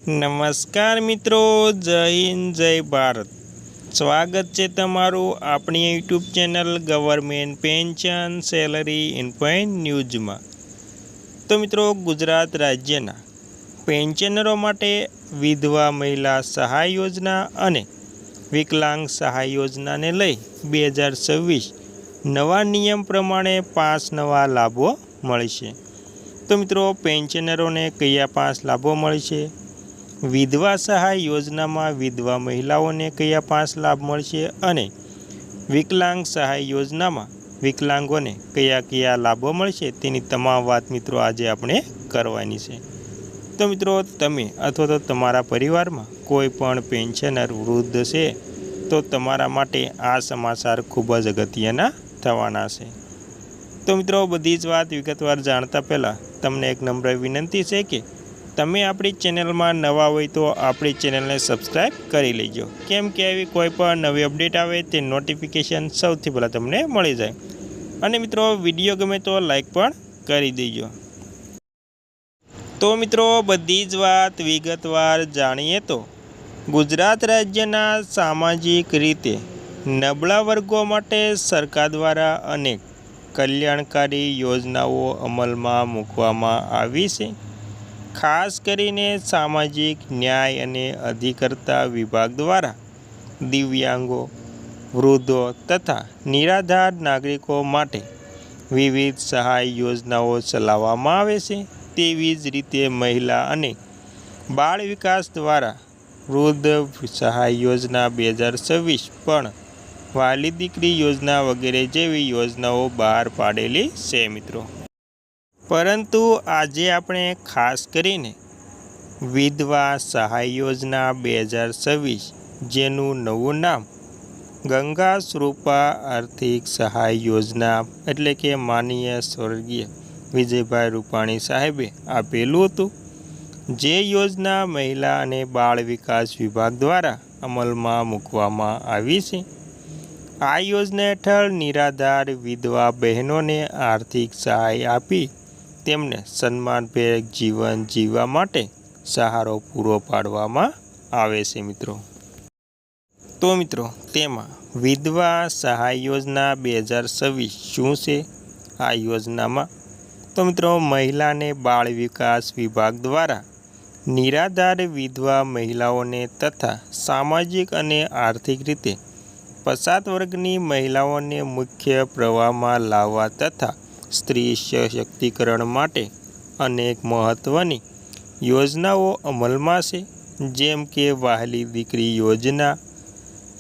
નમસ્કાર મિત્રો, જય હિન્દ, જય ભારત। સ્વાગત છે તમારું આપણી YouTube channel government pension salary ઇન્ફોઇન ન્યૂઝમાં। તો મિત્રો, ગુજરાત રાજ્યના પેન્શનરો માટે વિધવા મહિલા સહાય યોજના અને વિકલાંગ સહાય યોજનાને લઈ 2026 નવા નિયમ પ્રમાણે 5 નવા લાભો મળશે। તો મિત્રો, પેન્શનરોને કયા 5 લાભો મળશે? વિધવા સહાય યોજનામાં વિધવા મહિલાઓને કયા 5 લાભ મળશે અને વિકલાંગ સહાય યોજનામાં વિકલાંગોને કયા કયા લાભો મળશે તેની તમામ વાત મિત્રો આજે આપણે કરવાની છે। તો મિત્રો, તમે અથવા તો તમારા પરિવારમાં કોઈ પણ પેન્શનર વૃદ્ધ છે તો તમારા માટે આ સમાચાર ખૂબ જ અગત્યના થવાના છે। તો મિત્રો, બધી જ વાત વિગતવાર જાણતા પહેલાં તમને એક નમ્ર વિનંતી છે કે તમે આપણી ચેનલમાં નવા હોય તો આપણી ચેનલને સબસ્ક્રાઈબ કરી લેજો, કેમ કે આવી કોઈ પણ નવી અપડેટ આવે તે નોટિફિકેશન સૌથી પહેલાં તમને મળી જાય। અને મિત્રો, વિડીયો ગમે તો લાઈક પણ કરી દેજો। તો મિત્રો, બધી જ વાત વિગતવાર જાણીએ તો ગુજરાત રાજ્યના સામાજિક રીતે નબળા વર્ગો માટે સરકાર દ્વારા અનેક કલ્યાણકારી યોજનાઓ અમલમાં મૂકવામાં આવી છે। ખાસ કરીને સામાજિક ન્યાય અને અધિકારિતા વિભાગ દ્વારા દિવ્યાંગો, વૃદ્ધો તથા નિરાધાર નાગરિકો માટે વિવિધ સહાય યોજનાઓ ચલાવવામાં આવે છે। તેવી જ રીતે મહિલા અને બાળ વિકાસ દ્વારા વૃદ્ધ સહાય યોજના 2026 પણ વહાલી દીકરી યોજના વગેરે જેવી યોજનાઓ બહાર પાડેલી છે મિત્રો। પરંતુ આજે આપણે ખાસ કરીને વિધવા સહાય યોજના 2026 જેનું નવું નામ ગંગા સ્વરૂપા આર્થિક સહાય યોજના એટલે કે માનનીય સ્વર્ગીય વિજયભાઈ રૂપાણી સાહેબે આપેલું હતું, જે યોજના મહિલા અને બાળ વિકાસ વિભાગ દ્વારા અમલમાં મૂકવામાં આવી છે। આ યોજના હેઠળ નિરાધાર વિધવા બહેનોને આર્થિક સહાય આપી તેમને સન્માનભેર જીવન જીવવા માટે સહારો પૂરો પાડવામાં આવે છે મિત્રો। તો મિત્રો, તેમાં વિધવા સહાય યોજના 2026 શું છે? આ યોજનામાં તો મિત્રો, મહિલા અને બાળ વિકાસ વિભાગ દ્વારા નિરાધાર વિધવા મહિલાઓને તથા સામાજિક અને આર્થિક રીતે પછાત વર્ગની મહિલાઓને મુખ્ય પ્રવાહમાં લાવવા તથા સ્ત્રી સશક્તિકરણ માટે અનેક મહત્ત્વની યોજનાઓ અમલમાં છે, જેમ કે વહાલી દીકરી યોજના,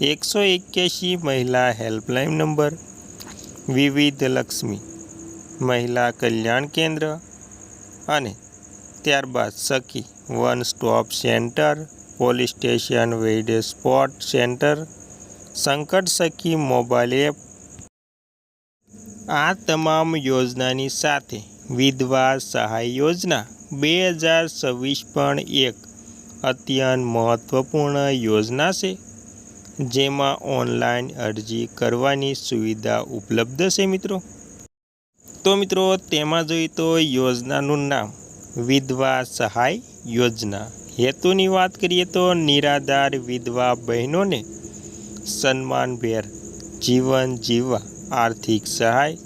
181 મહિલા હેલ્પલાઇન નંબર, વિવિધ લક્ષ્મી મહિલા કલ્યાણ કેન્દ્ર અને ત્યારબાદ Sakhi one stop centre, police station વેઇડ સ્પોટ સેન્ટર, સંકટ સખી મોબાઈલ એપ। આ તમામ યોજનાની સાથે વિધવા સહાય યોજના 2026 પણ એક અત્યંત મહત્ત્વપૂર્ણ યોજના છે, જેમાં ઓનલાઈન અરજી કરવાની સુવિધા ઉપલબ્ધ છે મિત્રો। તો મિત્રો, તેમાં જોઈએ તો યોજનાનું નામ વિધવા સહાય યોજના। હેતુની વાત કરીએ તો નિરાધાર વિધવા બહેનોને સન્માનભેર જીવન જીવવા આર્થિક સહાય।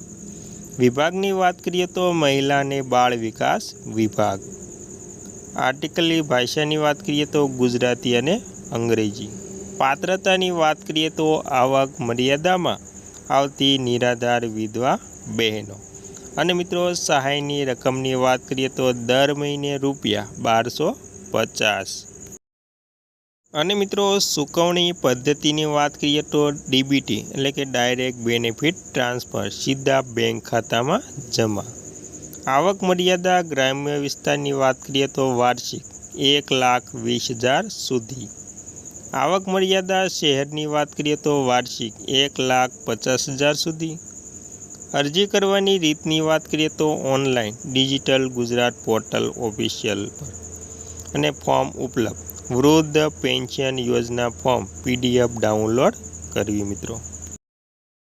વિભાગની વાત કરીએ તો મહિલા અને બાળ વિકાસ વિભાગ। આર્ટિકલની ભાષાની વાત કરીએ તો ગુજરાતી અને અંગ્રેજી। પાત્રતાની વાત કરીએ તો આવક મર્યાદામાં આવતી નિરાધાર વિધવા બહેનો। અને મિત્રો, સહાયની રકમની વાત કરીએ તો દર મહિને ₹1250। અને મિત્રો, ચૂકવણી પદ્ધતિની વાત કરીએ તો ડીબીટી એટલે કે ડાયરેક્ટ બેનિફિટ ટ્રાન્સફર, સીધા બેંક ખાતામાં જમા। આવક મર્યાદા ગ્રામ્ય વિસ્તારની વાત કરીએ તો વાર્ષિક 1,20,000 સુધી। આવક મર્યાદા શહેરની વાત કરીએ તો વાર્ષિક 1,50,000 સુધી। અરજી કરવાની રીતની વાત કરીએ તો online digital Gujarat portal official પર અને ફોર્મ ઉપલબ્ધ। વૃદ્ધ પેન્શન યોજના ફોર્મ PDF ડાઉનલોડ કરવી મિત્રો।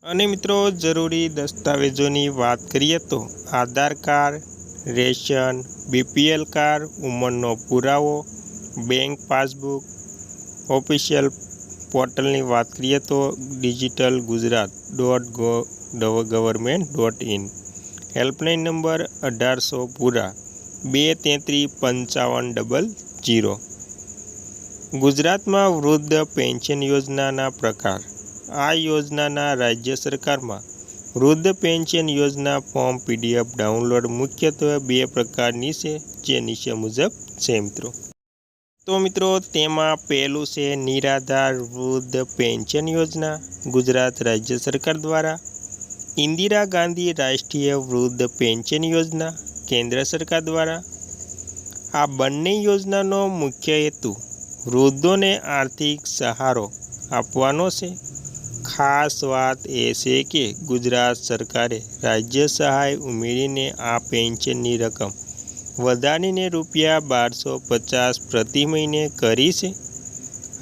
અને મિત્રો, જરૂરી દસ્તાવેજોની વાત કરીએ તો આધાર કાર્ડ, રેશન, BPL કાર્ડ, ઉંમરનો પુરાવો, બેંક પાસબુક ઓફિશિયલ પોર્ટલની વાત કરીએ તો digitalgujarat.gov.in હેલ્પલાઇન નંબર 1800 પૂરા 233-5500. ગુજરાતમાં વૃદ્ધ પેન્શન યોજનાના પ્રકાર. આ યોજનાના રાજ્ય સરકારમાં વૃદ્ધ પેન્શન યોજના ફોર્મ PDF ડાઉનલોડ મુખ્યત્વે 2 પ્રકારની છે, જે નીચે મુજબ છે મિત્રો. તો મિત્રો તેમાં પહેલું છે નિરાધાર વૃદ્ધ પેન્શન યોજના ગુજરાત રાજ્ય સરકાર દ્વારા, ઇન્દિરા ગાંધી રાષ્ટ્રીય વૃદ્ધ પેન્શન યોજના કેન્દ્ર સરકાર દ્વારા. આ બંને યોજનાનો મુખ્ય હેતુ વૃદ્ધોને આર્થિક સહારો આપવાનો છે. ખાસ વાત એ છે કે ગુજરાત સરકારે રાજ્ય સહાય ઉમેરીને આ પેન્શનની રકમ વધારીને ₹1250 પ્રતિ મહિને કરી છે.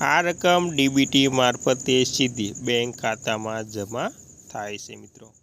આ રકમ DBT મારફતે સીધી બેંક ખાતામાં જમા થાય છે મિત્રો.